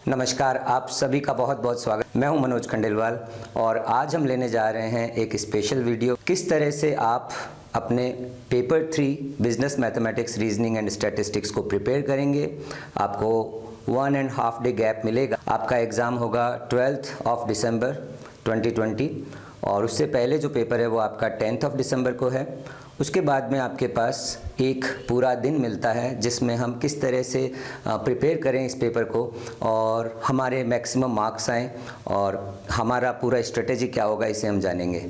नमस्कार, आप सभी का बहुत बहुत स्वागत। मैं हूं मनोज खंडेलवाल और आज हम लेने जा रहे हैं एक स्पेशल वीडियो। किस तरह से आप अपने paper 3 business mathematics reasoning and statistics को प्रिपेयर करेंगे। आपको 1.5 डे गैप मिलेगा। आपका एग्ज़ाम होगा 12 दिसंबर 2020 और उससे पहले जो पेपर है वो आपका 10 दिसंबर को है। उसके बाद में आपके पास एक पूरा दिन मिलता है जिसमें हम किस तरह से प्रिपेयर करें इस पेपर को और हमारे मैक्सिमम मार्क्स आएँ और हमारा पूरा स्ट्रेटेजी क्या होगा इसे हम जानेंगे।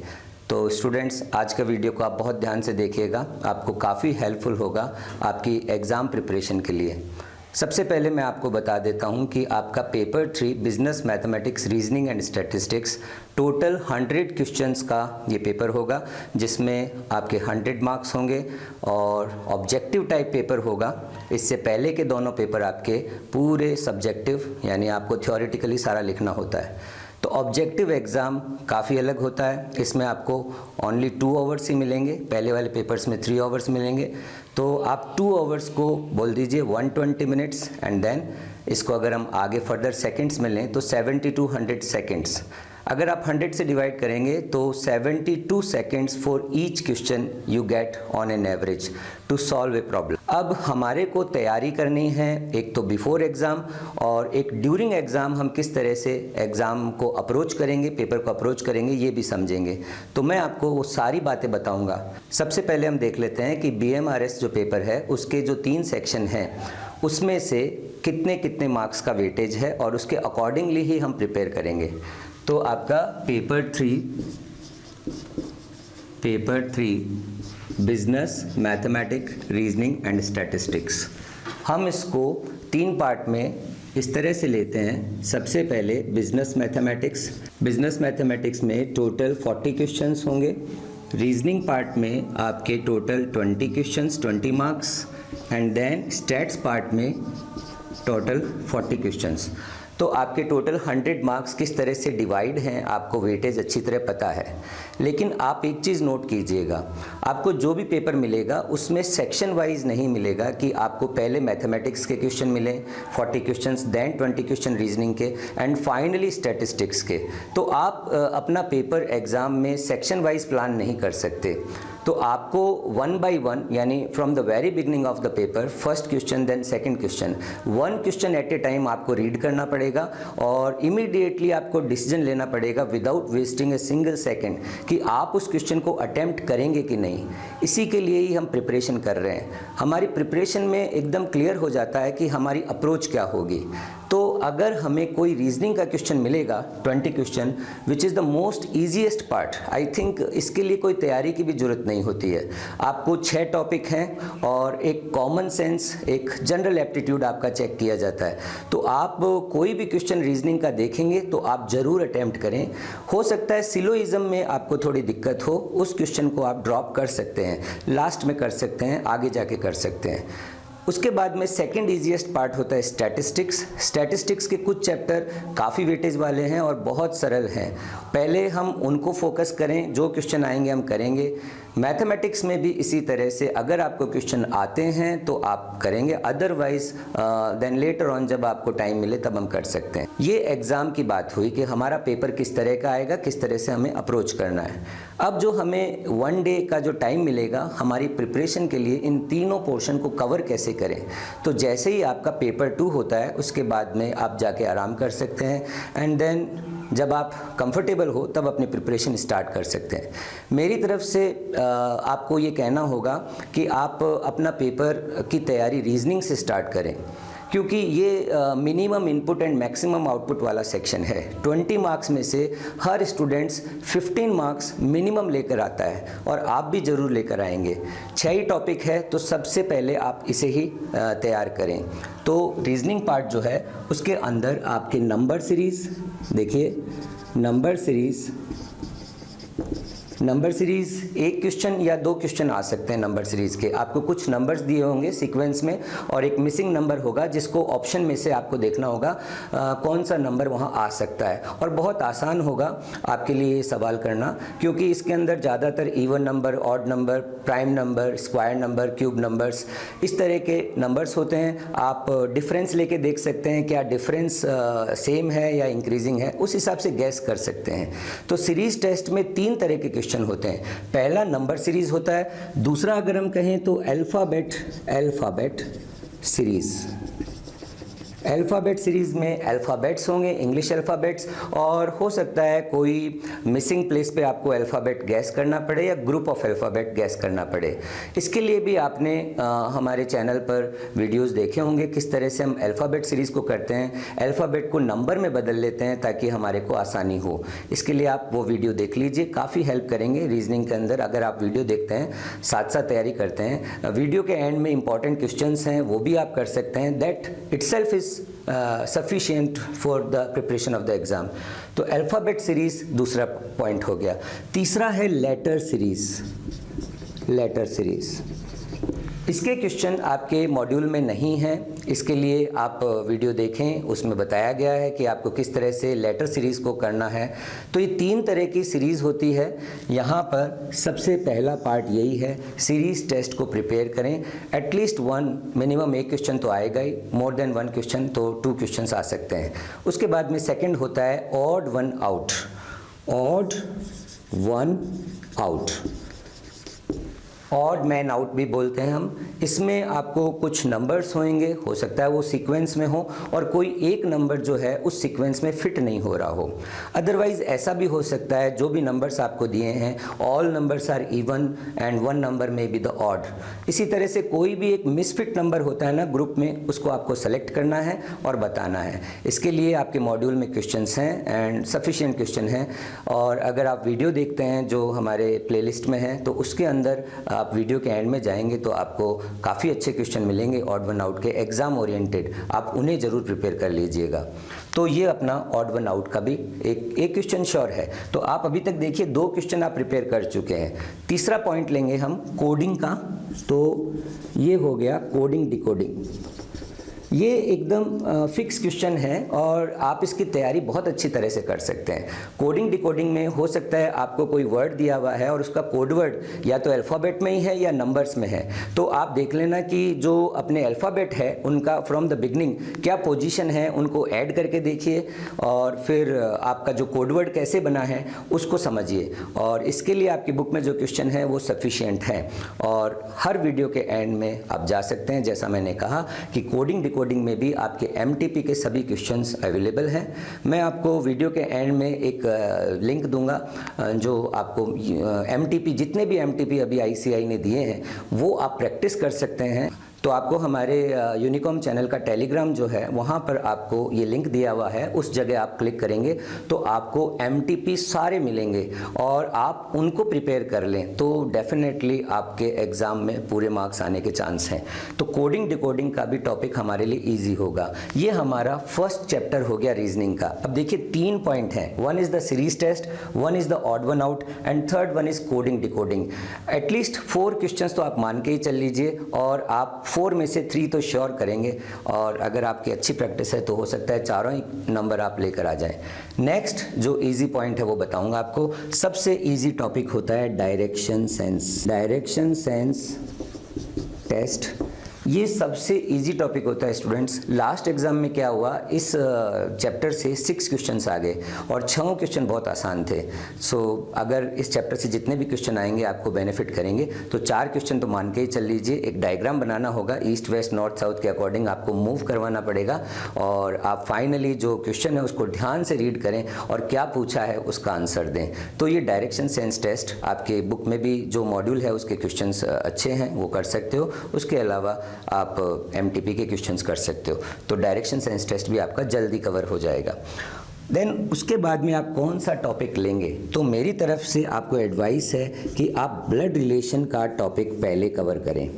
तो स्टूडेंट्स, आज का वीडियो को आप बहुत ध्यान से देखिएगा, आपको काफ़ी हेल्पफुल होगा आपकी एग्ज़ाम प्रिपरेशन के लिए। सबसे पहले मैं आपको बता देता हूं कि आपका paper 3 business mathematics reasoning and statistics total 100 questions का ये पेपर होगा जिसमें आपके 100 मार्क्स होंगे और ऑब्जेक्टिव टाइप पेपर होगा। इससे पहले के दोनों पेपर आपके पूरे सब्जेक्टिव यानी आपको थ्योरेटिकली सारा लिखना होता है। तो ऑब्जेक्टिव एग्ज़ाम काफ़ी अलग होता है। इसमें आपको ओनली 2 आवर्स ही मिलेंगे। पहले वाले पेपर्स में 3 आवर्स मिलेंगे। तो आप 2 आवर्स को बोल दीजिए 120 मिनट्स एंड देन इसको अगर हम आगे फर्दर सेकंड्स में लें तो 70 to 100 सेकंड्स। अगर आप 100 से डिवाइड करेंगे तो 72 seconds for each question you get on an average to solve a problem. अब हमारे को तैयारी करनी है, एक तो बिफोर एग्ज़ाम और एक ड्यूरिंग एग्ज़ाम हम किस तरह से एग्ज़ाम को अप्रोच करेंगे, पेपर को अप्रोच करेंगे, ये भी समझेंगे। तो मैं आपको वो सारी बातें बताऊंगा। सबसे पहले हम देख लेते हैं कि BMRS जो पेपर है उसके जो 3 सेक्शन हैं उसमें से कितने कितने मार्क्स का वेटेज है और उसके अकॉर्डिंगली ही हम प्रिपेयर करेंगे। तो आपका paper 3 business mathematics reasoning and statistics, हम इसको 3 पार्ट में इस तरह से लेते हैं। सबसे पहले बिजनेस मैथमेटिक्स में टोटल 40 क्वेश्चंस होंगे। रीजनिंग पार्ट में आपके total 20 questions 20 marks and then stats part में टोटल 40 क्वेश्चंस। तो आपके टोटल 100 मार्क्स किस तरह से डिवाइड हैं आपको वेटेज अच्छी तरह पता है। लेकिन आप एक चीज़ नोट कीजिएगा, आपको जो भी पेपर मिलेगा उसमें सेक्शन वाइज नहीं मिलेगा कि आपको पहले मैथमेटिक्स के क्वेश्चन मिलें 40 क्वेश्चंस, देन 20 क्वेश्चन रीजनिंग के एंड फाइनली स्टैटिस्टिक्स के। तो आप अपना पेपर एग्ज़ाम में सेक्शन वाइज प्लान नहीं कर सकते। तो आपको 1 by 1 यानी from the very beginning of the paper first question then second question, 1 question at a time आपको रीड करना पड़ेगा और इमीडिएटली आपको डिसीजन लेना पड़ेगा without wasting a single second कि आप उस क्वेश्चन को अटेम्प्ट करेंगे कि नहीं। इसी के लिए ही हम प्रिपरेशन कर रहे हैं। हमारी प्रिपरेशन में एकदम क्लियर हो जाता है कि हमारी अप्रोच क्या होगी। तो अगर हमें कोई रीजनिंग का क्वेश्चन मिलेगा 20 question which is the most easiest part, I think इसके लिए कोई तैयारी की भी ज़रूरत नहीं होती है। आपको 6 टॉपिक हैं और एक कॉमन सेंस, एक जनरल एप्टीट्यूड आपका चेक किया जाता है। तो आप कोई भी क्वेश्चन रीजनिंग का देखेंगे तो आप ज़रूर अटैम्प्ट करें। हो सकता है सिलोइज़म में आपको थोड़ी दिक्कत हो, उस क्वेश्चन को आप ड्रॉप कर सकते हैं, लास्ट में कर सकते हैं, आगे जाके कर सकते हैं। उसके बाद में सेकंड इजीएस्ट पार्ट होता है स्टैटिस्टिक्स के कुछ चैप्टर काफ़ी वेटेज वाले हैं और बहुत सरल हैं। पहले हम उनको फोकस करें, जो क्वेश्चन आएंगे हम करेंगे। मैथमेटिक्स में भी इसी तरह से अगर आपको क्वेश्चन आते हैं तो आप करेंगे, अदरवाइज देन लेटर ऑन जब आपको टाइम मिले तब हम कर सकते हैं। ये एग्ज़ाम की बात हुई कि हमारा पेपर किस तरह का आएगा, किस तरह से हमें अप्रोच करना है। अब जो हमें 1 डे का जो टाइम मिलेगा हमारी प्रिपरेशन के लिए, इन तीनों पोर्शन को कवर कैसे करें। तो जैसे ही आपका पेपर 2 होता है उसके बाद में आप जाके आराम कर सकते हैं एंड देन जब आप कंफर्टेबल हो तब अपनी प्रिपरेशन स्टार्ट कर सकते हैं। मेरी तरफ से आपको ये कहना होगा कि आप अपना पेपर की तैयारी रीजनिंग से स्टार्ट करें क्योंकि ये minimum input and maximum output वाला सेक्शन है। 20 मार्क्स में से हर स्टूडेंट्स 15 मार्क्स मिनिमम लेकर आता है और आप भी ज़रूर लेकर आएंगे। 6 ही टॉपिक है तो सबसे पहले आप इसे ही तैयार करें। तो रीजनिंग पार्ट जो है उसके अंदर आपके नंबर सीरीज़ देखिए, नंबर नंबर सीरीज़ एक क्वेश्चन या दो क्वेश्चन आ सकते हैं नंबर सीरीज़ के। आपको कुछ नंबर्स दिए होंगे सीक्वेंस में और एक मिसिंग नंबर होगा जिसको ऑप्शन में से आपको देखना होगा कौन सा नंबर वहाँ आ सकता है। और बहुत आसान होगा आपके लिए ये सवाल करना, क्योंकि इसके अंदर ज़्यादातर even number, odd number, prime number, square number, cube numbers, इस तरह के नंबर्स होते हैं। आप डिफरेंस लेके देख सकते हैं क्या डिफरेंस सेम है या इंक्रीजिंग है, उस हिसाब से गैस कर सकते हैं। तो सीरीज़ टेस्ट में 3 तरह के क्वेश्चन होते हैं। पहला नंबर सीरीज होता है, दूसरा अगर हम कहें तो अल्फ़ाबेट सीरीज। अल्फ़ाबेट सीरीज़ में अल्फ़ाबेट्स होंगे, इंग्लिश अल्फ़ाबेट्स, और हो सकता है कोई मिसिंग प्लेस पे आपको अल्फ़ाबेट गैस करना पड़े या ग्रुप ऑफ अल्फ़ाबेट गैस करना पड़े। इसके लिए भी आपने हमारे चैनल पर वीडियोस देखे होंगे किस तरह से हम अल्फ़ाबेट सीरीज़ को करते हैं। अल्फ़ाबेट को नंबर में बदल लेते हैं ताकि हमारे को आसानी हो। इसके लिए आप वो वीडियो देख लीजिए, काफ़ी हेल्प करेंगे रीजनिंग के अंदर। अगर आप वीडियो देखते हैं, साथ साथ तैयारी करते हैं, वीडियो के एंड में इंपॉर्टेंट क्वेश्चंस हैं वो भी आप कर सकते हैं। That itself is sufficient for the preparation of the exam। तो अल्फ़ाबेट सीरीज दूसरा पॉइंट हो गया। तीसरा है लेटर सीरीज। इसके क्वेश्चन आपके मॉड्यूल में नहीं हैं, इसके लिए आप वीडियो देखें, उसमें बताया गया है कि आपको किस तरह से लेटर सीरीज़ को करना है। तो ये 3 तरह की सीरीज़ होती है। यहाँ पर सबसे पहला पार्ट यही है, सीरीज़ टेस्ट को प्रिपेयर करें। एटलीस्ट 1 मिनिमम एक क्वेश्चन तो आएगा ही, मोर देन 1 क्वेश्चन तो 2 क्वेश्चन आ सकते हैं। उसके बाद में सेकेंड होता है odd one out, odd man out भी बोलते हैं हम। इसमें आपको कुछ नंबर्स होंगे, हो सकता है वो सीक्वेंस में हो और कोई एक नंबर जो है उस सीक्वेंस में फिट नहीं हो रहा हो। अदरवाइज ऐसा भी हो सकता है जो भी नंबर्स आपको दिए हैं, all numbers are even and 1 number में बी द ऑड। इसी तरह से कोई भी एक मिसफिट नंबर होता है ना ग्रुप में, उसको आपको सेलेक्ट करना है और बताना है। इसके लिए आपके मॉड्यूल में क्वेश्चंस हैं एंड सफिशिएंट क्वेश्चन हैं। और अगर आप वीडियो देखते हैं जो हमारे प्लेलिस्ट में है, तो उसके अंदर आप वीडियो के एंड में जाएंगे तो आपको काफ़ी अच्छे क्वेश्चन मिलेंगे ऑड वन आउट के, एग्जाम ओरिएंटेड। आप उन्हें ज़रूर प्रिपेयर कर लीजिएगा। तो ये अपना ऑड वन आउट का भी एक क्वेश्चन श्योर है। तो आप अभी तक देखिए 2 क्वेश्चन आप प्रिपेयर कर चुके हैं। तीसरा पॉइंट लेंगे हम कोडिंग का। तो ये हो गया कोडिंग डिकोडिंग। ये एकदम फिक्स क्वेश्चन है और आप इसकी तैयारी बहुत अच्छी तरह से कर सकते हैं। कोडिंग डिकोडिंग में हो सकता है आपको कोई वर्ड दिया हुआ है और उसका कोड वर्ड या तो अल्फ़ाबेट में ही है या नंबर्स में है। तो आप देख लेना कि जो अपने अल्फ़ाबेट है उनका फ्रॉम द बिगनिंग क्या पोजीशन है, उनको ऐड करके देखिए और फिर आपका जो कोड वर्ड कैसे बना है उसको समझिए। और इसके लिए आपकी बुक में जो क्वेश्चन है वो सफिशिएंट है। और हर वीडियो के एंड में आप जा सकते हैं, जैसा मैंने कहा कि कोडिंग डिकोडिंग में भी आपके एमटीपी के सभी क्वेश्चंस अवेलेबल हैं। मैं आपको वीडियो के एंड में एक लिंक दूंगा जो आपको एमटीपी, जितने भी एमटीपी अभी आईसीआई ने दिए हैं वो आप प्रैक्टिस कर सकते हैं। तो आपको हमारे यूनिकॉम चैनल का टेलीग्राम जो है वहाँ पर आपको ये लिंक दिया हुआ है, उस जगह आप क्लिक करेंगे तो आपको एमटीपी सारे मिलेंगे और आप उनको प्रिपेयर कर लें तो डेफिनेटली आपके एग्ज़ाम में पूरे मार्क्स आने के चांस हैं। तो कोडिंग डिकोडिंग का भी टॉपिक हमारे लिए ईजी होगा। ये हमारा फर्स्ट चैप्टर हो गया रीजनिंग का। अब देखिए 3 पॉइंट हैं, 1 is the series test, 1 is the odd one out and third 1 is coding decoding. At least 4 questions तो आप मान के ही चल लीजिए और आप 4 में से 3 तो श्योर करेंगे। और अगर आपकी अच्छी प्रैक्टिस है तो हो सकता है चारों ही नंबर आप लेकर आ जाएं। नेक्स्ट जो इजी पॉइंट है वो बताऊंगा आपको। सबसे इजी टॉपिक होता है डायरेक्शन सेंस टेस्ट। ये सबसे इजी टॉपिक होता है स्टूडेंट्स। लास्ट एग्जाम में क्या हुआ, इस चैप्टर से 6 क्वेश्चंस आ गए और 6 क्वेश्चन बहुत आसान थे। सो अगर इस चैप्टर से जितने भी क्वेश्चन आएंगे आपको बेनिफिट करेंगे। तो 4 क्वेश्चन तो मान के ही चल लीजिए। एक डायग्राम बनाना होगा, ईस्ट वेस्ट नॉर्थ साउथ के अकॉर्डिंग आपको मूव करवाना पड़ेगा और आप फाइनली जो क्वेश्चन है उसको ध्यान से रीड करें और क्या पूछा है उसका आंसर दें। तो ये डायरेक्शन सेंस टेस्ट आपके बुक में भी जो मॉड्यूल है उसके क्वेश्चंस अच्छे हैं, वो कर सकते हो। उसके अलावा आप एमटीपी के क्वेश्चंस कर सकते हो। तो डायरेक्शन सेंस टेस्ट भी आपका जल्दी कवर हो जाएगा। देन उसके बाद में आप कौन सा टॉपिक लेंगे, तो मेरी तरफ से आपको एडवाइस है कि आप ब्लड रिलेशन का टॉपिक पहले कवर करें।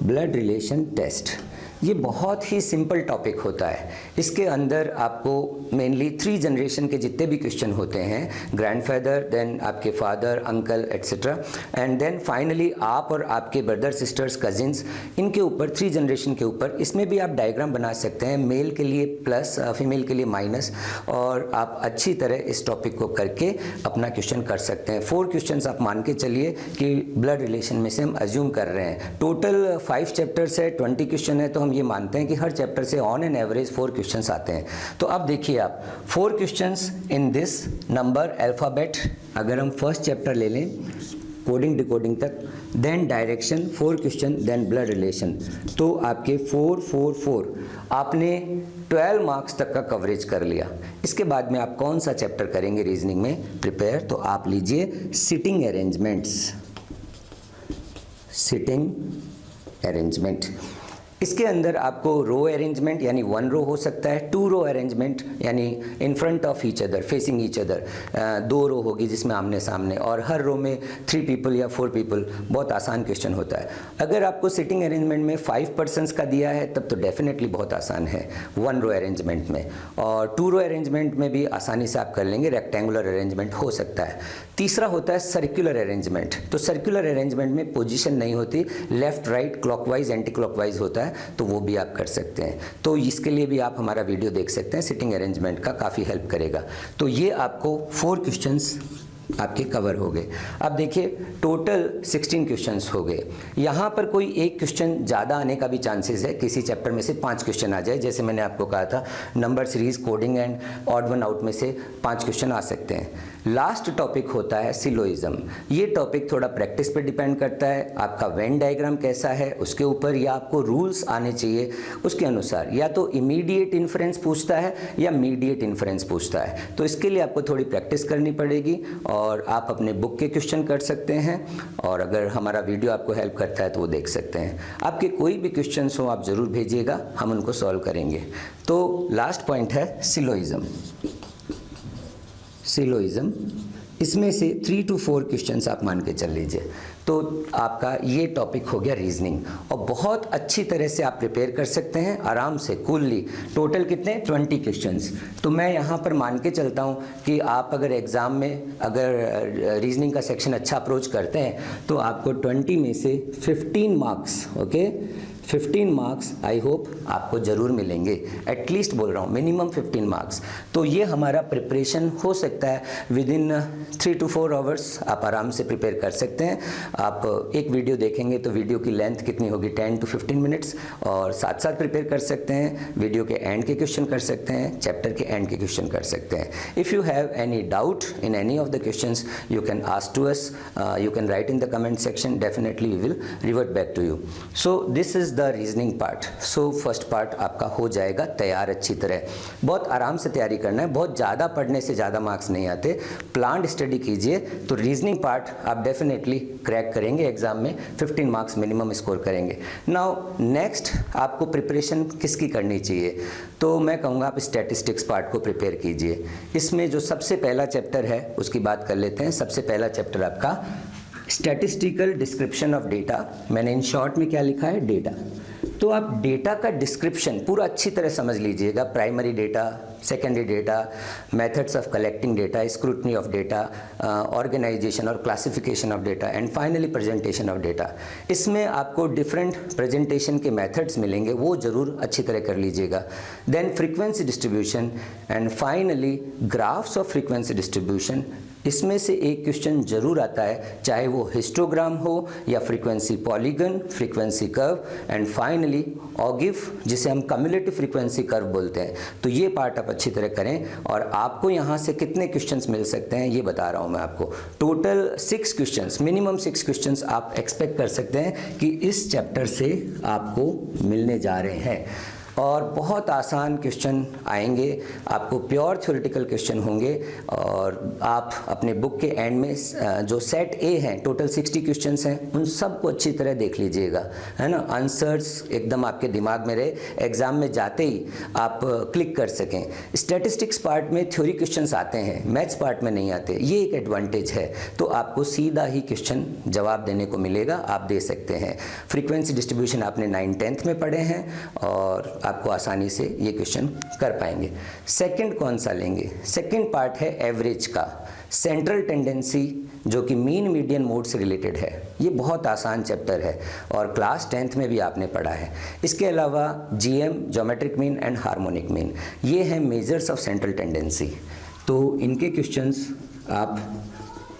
ब्लड रिलेशन टेस्ट ये बहुत ही सिंपल टॉपिक होता है। इसके अंदर आपको मेनली 3 जनरेशन के जितने भी क्वेश्चन होते हैं, ग्रैंडफादर, देन आपके father, uncle etcetera, and then finally आप और आपके ब्रदर, सिस्टर्स, कजिन्स, इनके ऊपर 3 जनरेशन के ऊपर। इसमें भी आप डायग्राम बना सकते हैं, मेल के लिए प्लस, फीमेल के लिए माइनस, और आप अच्छी तरह इस टॉपिक को करके अपना क्वेश्चन कर सकते हैं। 4 क्वेश्चंस आप मान के चलिए कि ब्लड रिलेशन में से हम अज्यूम कर रहे हैं। टोटल 5 चैप्टर्स है, 20 क्वेश्चन है, तो हम ये मानते हैं कि हर चैप्टर से ऑन एन एवरेज 4 क्वेश्चंस आते हैं। तो अब देखिए आप 4 questions in this number alphabet, अगर हम फर्स्ट चैप्टर ले लें कोडिंग डिकोडिंग तक, then direction 4 question, then blood relation, तो आपके 4 4 4 आपने 12 मार्क्स तक का कवरेज कर लिया। इसके बाद में आप कौन सा चैप्टर करेंगे रीजनिंग में प्रिपेयर, तो आप लीजिए सिटिंग अरेंजमेंट्स, सिटिंग अरेंजमेंट। इसके अंदर आपको रो अरेंजमेंट यानी 1 रो हो सकता है, 2 रो अरेंजमेंट यानी in front of each other, facing each other, 2 रो होगी जिसमें आमने सामने, और हर रो में 3 पीपल या 4 पीपल। बहुत आसान क्वेश्चन होता है। अगर आपको सिटिंग अरेंजमेंट में 5 पर्सन्स का दिया है तब तो डेफिनेटली बहुत आसान है 1 रो अरेंजमेंट में, और 2 रो अरेंजमेंट में भी आसानी से आप कर लेंगे, रेक्टेंगुलर अरेंजमेंट हो सकता है। तीसरा होता है सर्कुलर अरेंजमेंट। तो सर्कुलर अरेंजमेंट में पोजीशन नहीं होती, left right clockwise anti clockwise होता है, तो वो भी आप कर सकते हैं। तो इसके लिए भी आप हमारा वीडियो देख सकते हैं, सिटिंग अरेंजमेंट का काफ़ी हेल्प करेगा। तो ये आपको 4 क्वेश्चंस आपके कवर हो गए। अब देखिए टोटल 16 क्वेश्चंस हो गए। यहाँ पर कोई एक क्वेश्चन ज़्यादा आने का भी चांसेस है, किसी चैप्टर में से 5 क्वेश्चन आ जाए, जैसे मैंने आपको कहा था number series, coding and odd one out में से 5 क्वेश्चन आ सकते हैं। लास्ट टॉपिक होता है सिलोइज्म। ये टॉपिक थोड़ा प्रैक्टिस पे डिपेंड करता है, आपका वेन डायग्राम कैसा है उसके ऊपर, या आपको रूल्स आने चाहिए उसके अनुसार। या तो इमीडिएट इन्फ्रेंस पूछता है या मीडिएट इन्फ्रेंस पूछता है, तो इसके लिए आपको थोड़ी प्रैक्टिस करनी पड़ेगी, और आप अपने बुक के क्वेश्चन कर सकते हैं, और अगर हमारा वीडियो आपको हेल्प करता है तो वो देख सकते हैं। आपके कोई भी क्वेश्चंस हो आप ज़रूर भेजिएगा, हम उनको सॉल्व करेंगे। तो लास्ट पॉइंट है सिलोइज्म। सिलोइज्म, इसमें से 3 to 4 क्वेश्चंस आप मान के चल लीजिए। तो आपका ये टॉपिक हो गया रीजनिंग, और बहुत अच्छी तरह से आप प्रिपेयर कर सकते हैं आराम से, कूलली। टोटल कितने 20 क्वेश्चंस। तो मैं यहाँ पर मान के चलता हूँ कि आप अगर एग्ज़ाम में अगर रीजनिंग का सेक्शन अच्छा अप्रोच करते हैं तो आपको 20 में से 15 marks, okay 15 marks I hope आपको ज़रूर मिलेंगे, एटलीस्ट बोल रहा हूँ मिनिमम 15 मार्क्स। तो ये हमारा प्रिपरेशन हो सकता है विद इन 3 to 4 आवर्स, आप आराम से प्रिपेयर कर सकते हैं। आप एक वीडियो देखेंगे तो वीडियो की लेंथ कितनी होगी 10 to 15 मिनट्स, और साथ साथ प्रिपेयर कर सकते हैं, वीडियो के एंड के क्वेश्चन कर सकते हैं, चैप्टर के एंड के क्वेश्चन कर सकते हैं। If you have any doubt in any of the questions you can ask to us, you can write in the comment section, definitely we will revert back to you. So this is the reasoning part. So first part आपका हो जाएगा तैयार अच्छी तरह। बहुत आराम से तैयारी करना है, बहुत ज़्यादा पढ़ने से ज़्यादा मार्क्स नहीं आते। प्लान्ड स्टडी कीजिए तो रीजनिंग पार्ट आप डेफिनेटली क्रैक करेंगे, एग्जाम में 15 मार्क्स मिनिमम स्कोर करेंगे। नाउ नेक्स्ट आपको प्रिपरेशन किसकी करनी चाहिए, तो मैं कहूँगा आप स्टैटिस्टिक्स पार्ट को प्रिपेयर कीजिए। इसमें जो सबसे पहला चैप्टर है उसकी बात कर लेते हैं। सबसे पहला चैप्टर आपका स्टैटिस्टिकल डिस्क्रिप्शन ऑफ डेटा। मैंने इन शॉर्ट में क्या लिखा है, डेटा। तो आप डेटा का डिस्क्रिप्शन पूरा अच्छी तरह समझ लीजिएगा। Primary data, secondary data, methods of collecting data, scrutiny of data, organization और classification of data, and finally presentation of data. इसमें आपको डिफरेंट प्रेजेंटेशन के मेथड्स मिलेंगे, वो ज़रूर अच्छी तरह कर लीजिएगा। Then frequency distribution, and finally graphs of frequency distribution. इसमें से एक क्वेश्चन जरूर आता है, चाहे वो हिस्टोग्राम हो या frequency polygon, frequency curve, and finally ogive, जिसे हम कम्युलेटिव फ्रीक्वेंसी कर्व बोलते हैं। तो ये पार्ट आप अच्छी तरह करें, और आपको यहाँ से कितने क्वेश्चंस मिल सकते हैं ये बता रहा हूँ मैं आपको। टोटल 6 क्वेश्चंस, मिनिमम 6 क्वेश्चंस आप एक्सपेक्ट कर सकते हैं कि इस चैप्टर से आपको मिलने जा रहे हैं। और बहुत आसान क्वेश्चन आएंगे, आपको प्योर थ्योरेटिकल क्वेश्चन होंगे और आप अपने बुक के एंड में जो सेट ए हैं, टोटल 60 क्वेश्चंस हैं, उन सबको अच्छी तरह देख लीजिएगा, है ना। आंसर्स एकदम आपके दिमाग में रहे, एग्जाम में जाते ही आप क्लिक कर सकें। स्टैटिस्टिक्स पार्ट में थ्योरी क्वेश्चंस आते हैं, मैथ्स पार्ट में नहीं आते, ये एक एडवांटेज है। तो आपको सीधा ही क्वेश्चन जवाब देने को मिलेगा, आप दे सकते हैं। फ्रीक्वेंसी डिस्ट्रीब्यूशन आपने 9th-10th में पढ़े हैं और आपको आसानी से ये क्वेश्चन कर पाएंगे। सेकंड कौन सा लेंगे? सेकंड पार्ट है एवरेज का, सेंट्रल टेंडेंसी, जो कि मीन मीडियन मोड से रिलेटेड है। ये बहुत आसान चैप्टर है और क्लास 10th में भी आपने पढ़ा है। इसके अलावा GM, geometric mean and harmonic mean, ये हैं मेजर्स ऑफ सेंट्रल टेंडेंसी। तो इनके क्वेश्चंस आप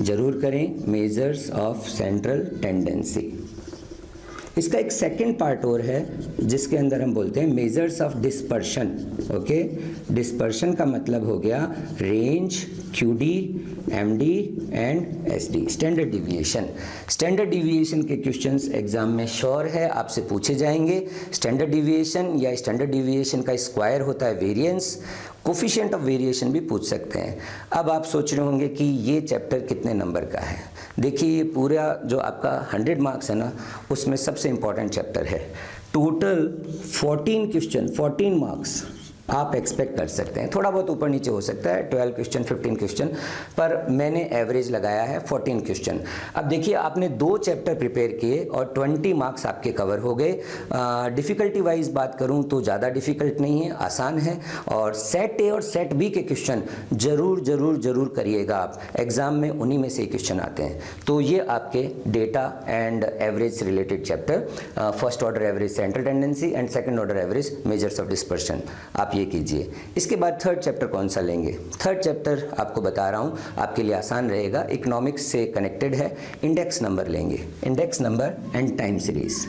ज़रूर करें, मेजर्स ऑफ सेंट्रल टेंडेंसी। इसका एक सेकंड पार्ट और है जिसके अंदर हम बोलते हैं measures of dispersion. Okay, dispersion का मतलब हो गया range, QD, MD and SD, standard deviation. Standard deviation के क्वेश्चंस एग्जाम में श्योर है आपसे पूछे जाएंगे। स्टैंडर्ड डिविएशन या स्टैंडर्ड डिविएशन का स्क्वायर होता है वेरिएंस, कोफिशिएंट ऑफ वेरिएशन भी पूछ सकते हैं। अब आप सोच रहे होंगे कि ये चैप्टर कितने नंबर का है। देखिए, ये पूरा जो आपका 100 मार्क्स है ना, उसमें सबसे इम्पॉर्टेंट चैप्टर है। टोटल 14 क्वेश्चन, 14 मार्क्स आप एक्सपेक्ट कर सकते हैं। थोड़ा बहुत ऊपर नीचे हो सकता है, 12 क्वेश्चन, 15 क्वेश्चन, पर मैंने एवरेज लगाया है 14 क्वेश्चन। अब देखिए, आपने 2 चैप्टर प्रिपेयर किए और 20 मार्क्स आपके कवर हो गए। डिफ़िकल्टी वाइज बात करूं तो ज़्यादा डिफ़िकल्ट नहीं है, आसान है। और सेट ए और सेट बी के क्वेश्चन ज़रूर ज़रूर ज़रूर करिएगा आप, एग्ज़ाम में उन्हीं में से क्वेश्चन आते हैं। तो ये आपके data and average related chapter, first order average central tendency and second order average measures of dispersion, आप ये कीजिए। इसके बाद थर्ड चैप्टर कौन सा लेंगे? थर्ड चैप्टर आपको बता रहा हूँ, आपके लिए आसान रहेगा, इकोनॉमिक्स से कनेक्टेड है। इंडेक्स नंबर लेंगे, index number and time series.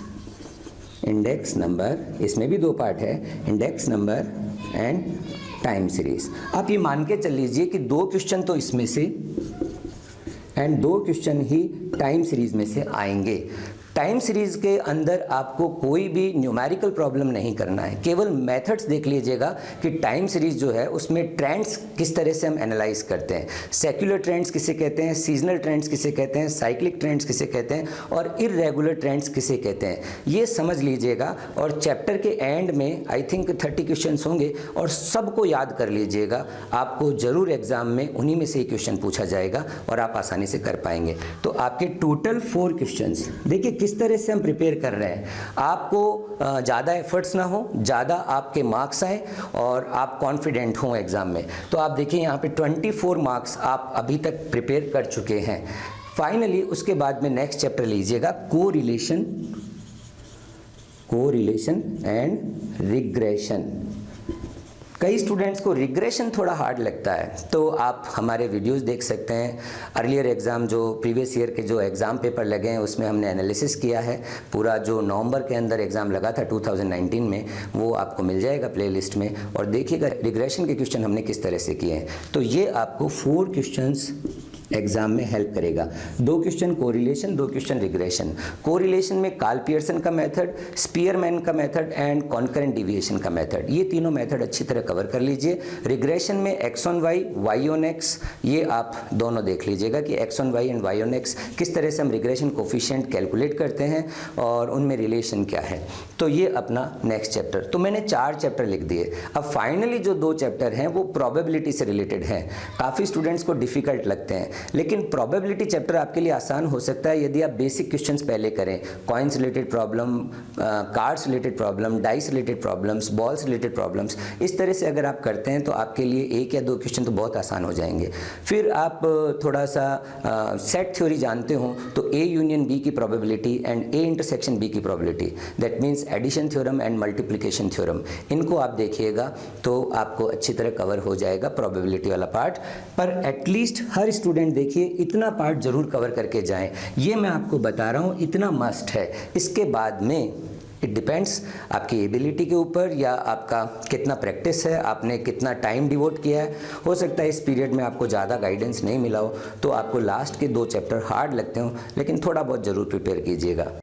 Index number, इसमें भी 2 पार्ट है, index number and time series. आप ये मान के चल लीजिए कि 2 क्वेश्चन तो इसमें से and 2 question he time series में से आएंगे। टाइम सीरीज के अंदर आपको कोई भी न्यूमेरिकल प्रॉब्लम नहीं करना है, केवल मेथड्स देख लीजिएगा कि टाइम सीरीज जो है उसमें ट्रेंड्स किस तरह से हम एनालाइज करते हैं। सेक्युलर ट्रेंड्स किसे कहते हैं, सीजनल ट्रेंड्स किसे कहते हैं, साइक्लिक ट्रेंड्स किसे कहते हैं और इर्रेगुलर ट्रेंड्स किसे कहते हैं, ये समझ लीजिएगा। और चैप्टर के एंड में आई थिंक 30 क्वेश्चंस होंगे और सबको याद कर लीजिएगा। आपको ज़रूर एग्जाम में उन्हीं में से ही क्वेश्चन पूछा जाएगा और आप आसानी से कर पाएंगे। तो आपके टोटल 4 क्वेश्चंस, देखिए किस तरह से हम प्रिपेयर कर रहे हैं। आपको ज़्यादा एफर्ट्स ना हो, ज़्यादा आपके मार्क्स आए और आप कॉन्फिडेंट हों एग्ज़ाम में। तो आप देखिए यहाँ पे 24 मार्क्स आप अभी तक प्रिपेयर कर चुके हैं। फाइनली उसके बाद में नेक्स्ट चैप्टर लीजिएगा, कोरिलेशन एंड रिग्रेशन। कई स्टूडेंट्स को रिग्रेशन थोड़ा हार्ड लगता है, तो आप हमारे वीडियोस देख सकते हैं। अर्लियर एग्ज़ाम जो प्रीवियस ईयर के जो एग्ज़ाम पेपर लगे हैं उसमें हमने एनालिसिस किया है। पूरा जो नवंबर के अंदर एग्ज़ाम लगा था 2019 में, वो आपको मिल जाएगा प्लेलिस्ट में। और देखिएगा रिग्रेशन के क्वेश्चन हमने किस तरह से किए हैं। तो ये आपको 4 क्वेश्चंस एग्जाम में हेल्प करेगा। 2 question correlation, 2 question regression. Correlation में कार्ल पियर्सन का मेथड, स्पीयरमैन का मेथड एंड कॉन्करेंट डिविएशन का मेथड, ये तीनों मेथड अच्छी तरह कवर कर लीजिए। रिग्रेशन में X on Y, Y on X, ये आप दोनों देख लीजिएगा कि X on Y and Y on X किस तरह से हम रिग्रेशन कोफिशिएंट कैलकुलेट करते हैं और उनमें रिलेशन क्या है। तो ये अपना नेक्स्ट चैप्टर। तो मैंने 4 चैप्टर लिख दिए। अब फाइनली जो 2 चैप्टर हैं वो प्रोबेबिलिटी से रिलेटेड हैं। काफ़ी स्टूडेंट्स को डिफिकल्ट लगते हैं, लेकिन प्रोबेबिलिटी चैप्टर आपके लिए आसान हो सकता है यदि आप बेसिक क्वेश्चंस पहले करें। Coins related problem, cards related problem, dice related problems, balls related problems, इस तरह से अगर आप करते हैं तो आपके लिए 1 या 2 क्वेश्चन तो बहुत आसान हो जाएंगे। फिर आप थोड़ा सा सेट थ्योरी जानते हो तो ए यूनियन बी की probability and A intersection B की probability, that means addition theorem and multiplication theorem, इनको आप देखिएगा तो आपको अच्छी तरह कवर हो जाएगा प्रोबेबिलिटी वाला पार्ट। पर एटलीस्ट हर स्टूडेंट देखिए इतना पार्ट जरूर कवर करके जाएं। ये मैं आपको बता रहा हूँ, इतना मस्ट है। इसके बाद में इट डिपेंड्स आपकी एबिलिटी के ऊपर या आपका कितना प्रैक्टिस है, आपने कितना टाइम डिवोट किया है। हो सकता है इस पीरियड में आपको ज़्यादा गाइडेंस नहीं मिला हो तो आपको लास्ट के 2 चैप्टर हार्ड लगते हो, लेकिन थोड़ा बहुत ज़रूर प्रिपेयर कीजिएगा।